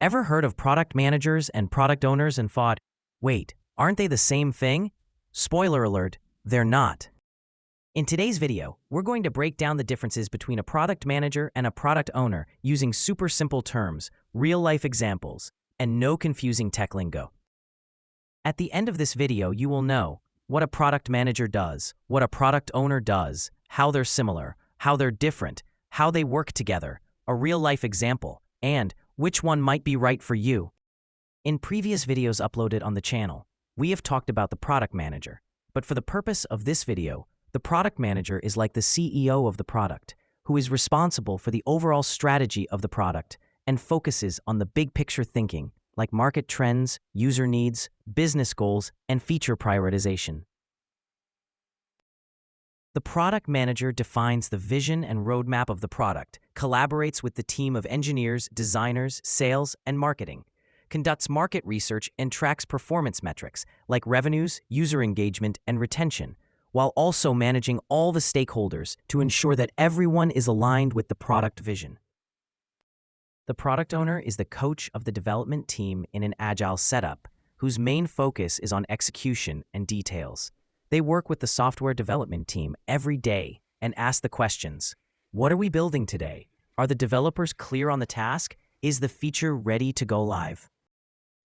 Ever heard of product managers and product owners and thought, wait, aren't they the same thing? Spoiler alert, they're not. In today's video, we're going to break down the differences between a product manager and a product owner using super simple terms, real-life examples, and no confusing tech lingo. At the end of this video, you will know what a product manager does, what a product owner does, how they're similar, how they're different, how they work together, a real-life example, and which one might be right for you. In previous videos uploaded on the channel, we have talked about the product manager, but for the purpose of this video, the product manager is like the CEO of the product, who is responsible for the overall strategy of the product and focuses on the big picture thinking, like market trends, user needs, business goals, and feature prioritization. The product manager defines the vision and roadmap of the product, collaborates with the team of engineers, designers, sales, and marketing, conducts market research, and tracks performance metrics like revenues, user engagement, and retention, while also managing all the stakeholders to ensure that everyone is aligned with the product vision. The product owner is the coach of the development team in an agile setup, whose main focus is on execution and details. They work with the software development team every day and ask the questions, what are we building today? Are the developers clear on the task? Is the feature ready to go live?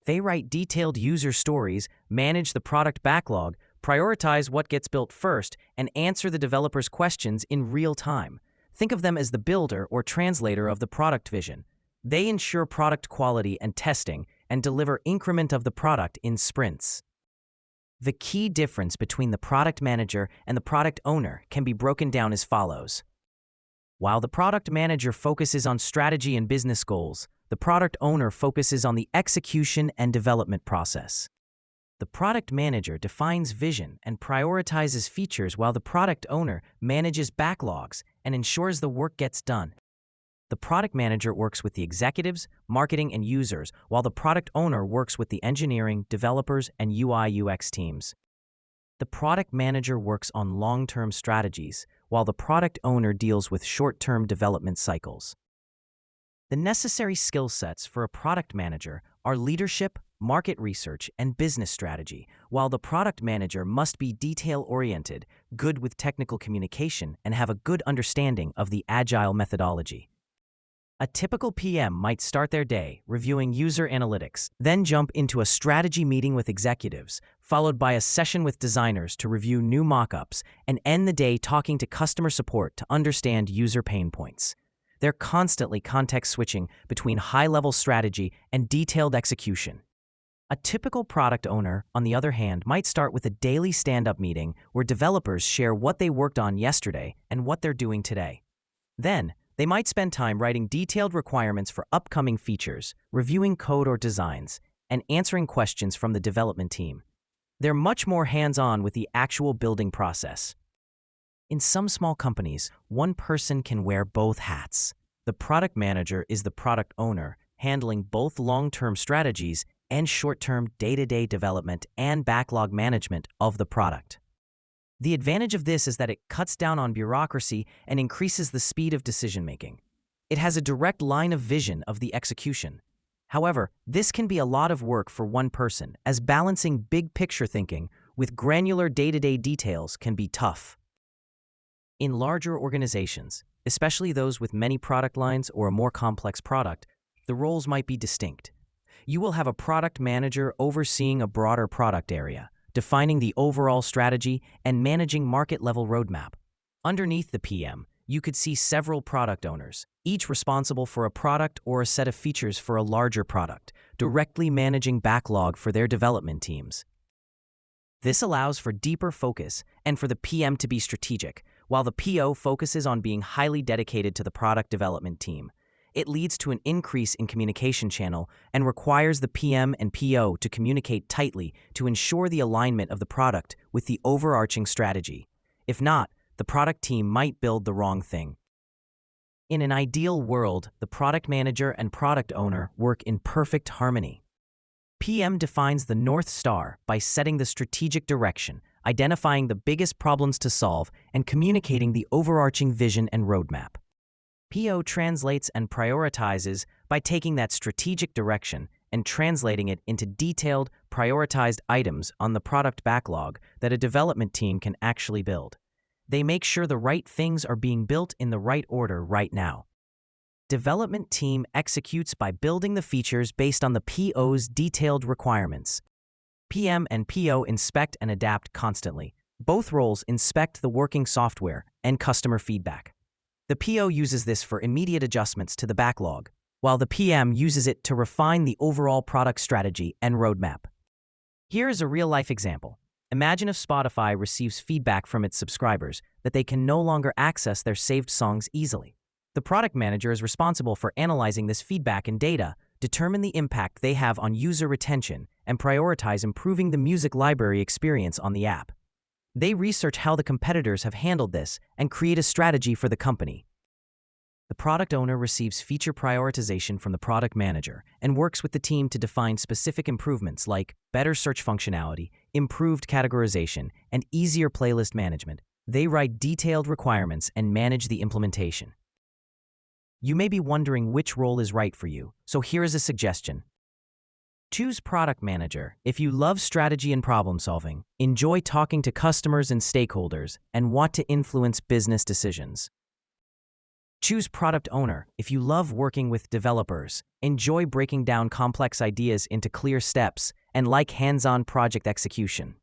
They write detailed user stories, manage the product backlog, prioritize what gets built first, and answer the developers' questions in real time. Think of them as the builder or translator of the product vision. They ensure product quality and testing and deliver increment of the product in sprints. The key difference between the product manager and the product owner can be broken down as follows. While the product manager focuses on strategy and business goals, the product owner focuses on the execution and development process. The product manager defines vision and prioritizes features while the product owner manages backlogs and ensures the work gets done. The product manager works with the executives, marketing, and users, while the product owner works with the engineering, developers, and UI/UX teams. The product manager works on long-term strategies, while the product owner deals with short-term development cycles. The necessary skill sets for a product manager are leadership, market research, and business strategy, while the product manager must be detail-oriented, good with technical communication, and have a good understanding of the Agile methodology. A typical PM might start their day reviewing user analytics, then jump into a strategy meeting with executives, followed by a session with designers to review new mock-ups, and end the day talking to customer support to understand user pain points. They're constantly context switching between high-level strategy and detailed execution. A typical product owner, on the other hand, might start with a daily stand-up meeting where developers share what they worked on yesterday and what they're doing today. Then, they might spend time writing detailed requirements for upcoming features, reviewing code or designs, and answering questions from the development team. They're much more hands-on with the actual building process. In some small companies, one person can wear both hats. The product manager is the product owner, handling both long-term strategies and short-term day-to-day development and backlog management of the product. The advantage of this is that it cuts down on bureaucracy and increases the speed of decision-making. It has a direct line of vision of the execution. However, this can be a lot of work for one person, as balancing big-picture thinking with granular day-to-day details can be tough. In larger organizations, especially those with many product lines or a more complex product, the roles might be distinct. You will have a product manager overseeing a broader product area, defining the overall strategy and managing market-level roadmap. Underneath the PM, you could see several product owners, each responsible for a product or a set of features for a larger product, directly managing backlog for their development teams. This allows for deeper focus and for the PM to be strategic, while the PO focuses on being highly dedicated to the product development team. It leads to an increase in communication channel and requires the PM and PO to communicate tightly to ensure the alignment of the product with the overarching strategy. If not, the product team might build the wrong thing. In an ideal world, the product manager and product owner work in perfect harmony. PM defines the North Star by setting the strategic direction, identifying the biggest problems to solve, and communicating the overarching vision and roadmap. PO translates and prioritizes by by taking that strategic direction and translating it into detailed, prioritized items on the product backlog that a development team can actually build. They make sure the right things are being built in the right order right now. Development team executes by building the features based on the PO's detailed requirements. PM and PO inspect and adapt constantly. Both roles inspect the working software and customer feedback. The PO uses this for immediate adjustments to the backlog, while the PM uses it to refine the overall product strategy and roadmap. Here is a real-life example. Imagine if Spotify receives feedback from its subscribers that they can no longer access their saved songs easily. The product manager is responsible for analyzing this feedback and data, determine the impact they have on user retention, and prioritize improving the music library experience on the app. They research how the competitors have handled this and create a strategy for the company. The product owner receives feature prioritization from the product manager and works with the team to define specific improvements like better search functionality, improved categorization, and easier playlist management. They write detailed requirements and manage the implementation. You may be wondering which role is right for you, so here is a suggestion. Choose product manager if you love strategy and problem solving, enjoy talking to customers and stakeholders, and want to influence business decisions. Choose product owner if you love working with developers, enjoy breaking down complex ideas into clear steps, and like hands-on project execution.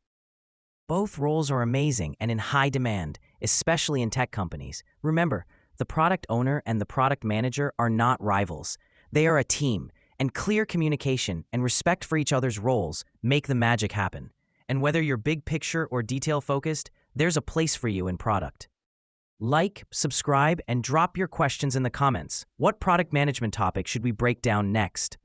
Both roles are amazing and in high demand, especially in tech companies. Remember, the product owner and the product manager are not rivals. They are a team, and clear communication and respect for each other's roles make the magic happen. And whether you're big picture or detail-focused, there's a place for you in product. Like, subscribe, and drop your questions in the comments. What product management topic should we break down next?